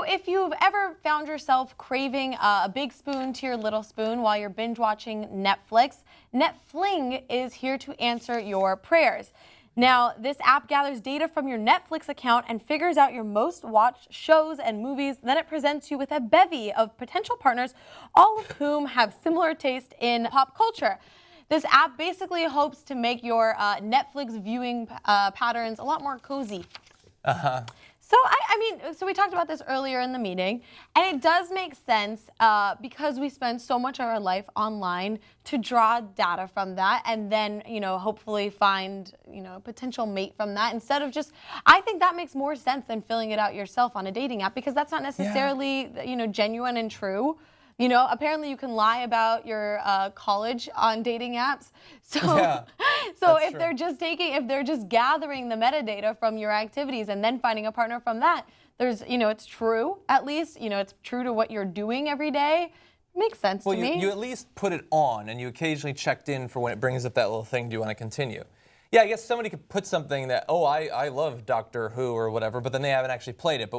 So if you've ever found yourself craving a big spoon to your little spoon while you're binge watching Netflix, Netfling is here to answer your prayers. Now, this app gathers data from your Netflix account and figures out your most watched shows and movies. Then it presents you with a bevy of potential partners, all of whom have similar taste in pop culture. This app basically hopes to make your Netflix viewing patterns a lot more cozy. So so we talked about this earlier in the meeting, and it does make sense because we spend so much of our life online to draw data from that, and then hopefully find a potential mate from that instead of just. I think that makes more sense than filling it out yourself on a dating app because that's not necessarily genuine and true. Apparently you can lie about your college on dating apps. So, if they're just gathering the metadata from your activities and then finding a partner from that, it's true at least. It's true to what you're doing every day. Makes sense to me. Well, you at least put it on, and you occasionally checked in for when it brings up that little thing. Do you want to continue? Yeah, I guess somebody could put something that, I love Doctor Who or whatever, but then they haven't actually played it,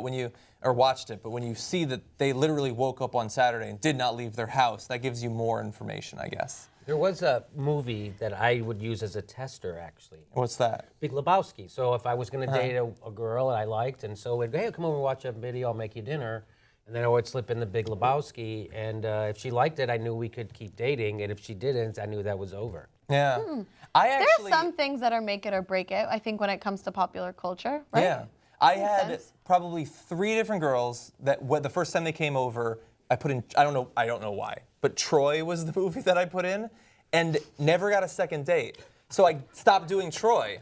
or watched it. But when you see that they literally woke up on Saturday and did not leave their house, that gives you more information, I guess. There was a movie that I would use as a tester, actually. What's that? Big Lebowski. So if I was going to date a girl that I liked, and so we'd go, hey, come over and watch a video, I'll make you dinner. And then I would slip in the Big Lebowski, and if she liked it, I knew we could keep dating, and if she didn't, I knew that was over. Yeah. There are some things that are make it or break it, I think, when it comes to popular culture, right? Yeah. I had probably 3 different girls that the first time they came over, I put in, I don't know why, but Troy was the movie that I put in, and never got a second date. So I stopped doing Troy.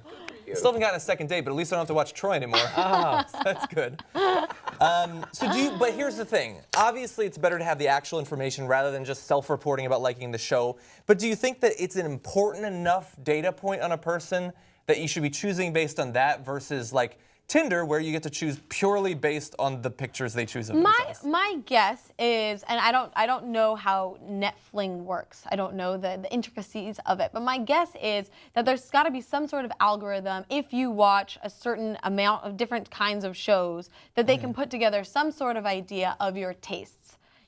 Still haven't gotten a second date, but at least I don't have to watch Troy anymore. So that's good. But here's the thing. Obviously, it's better to have the actual information rather than just self-reporting about liking the show. But do you think that it's an important enough data point on a person that you should be choosing based on that versus like Tinder, where you get to choose purely based on the pictures they choose of themselves? My guess is, and I don't know how Netfling works. I don't know the intricacies of it, but my guess is that there's got to be some sort of algorithm if you watch a certain amount of different kinds of shows that they can put together some sort of idea of your tastes.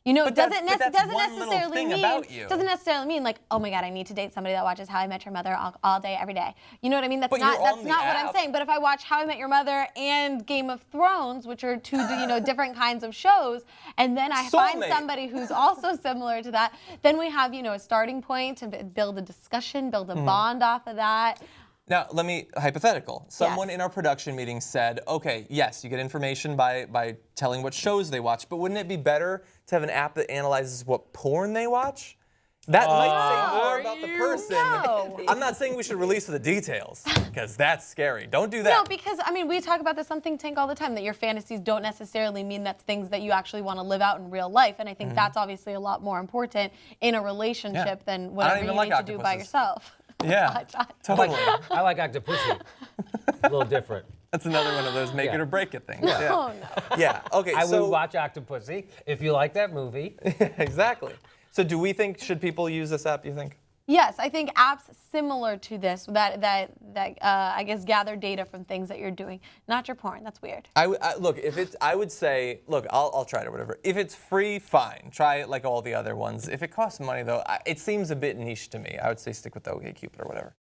Doesn't necessarily mean like, oh my God, I need to date somebody that watches How I Met Your Mother all day, every day. You know what I mean? That's not what I'm saying. But if I watch How I Met Your Mother and Game of Thrones, which are 2 different kinds of shows, and then I find somebody who's also similar to that, then we have a starting point to build a discussion, build a bond off of that. Now, hypothetical. Someone in our production meeting said, okay, yes, you get information by telling what shows they watch, but wouldn't it be better to have an app that analyzes what porn they watch? That might say more about the person. No. I'm not saying we should release the details, because that's scary. Don't do that. No, because, we talk about this on Think Tank all the time, that your fantasies don't necessarily mean that's things that you actually want to live out in real life, and I think that's obviously a lot more important in a relationship than whatever you need to do by yourself. Yeah, totally. I like Octopussy. A little different. That's another one of those make it or break it things. Yeah. Yeah. Oh, no. Yeah, okay, I would watch Octopussy if you like that movie. Exactly. So do we think, should people use this app, you think? Yes, I think apps similar to this that I guess gather data from things that you're doing, not your porn. That's weird. Look, I would say, look, I'll try it or whatever. If it's free, fine. Try it like all the other ones. If it costs money, though, it seems a bit niche to me. I would say stick with the OkCupid or whatever.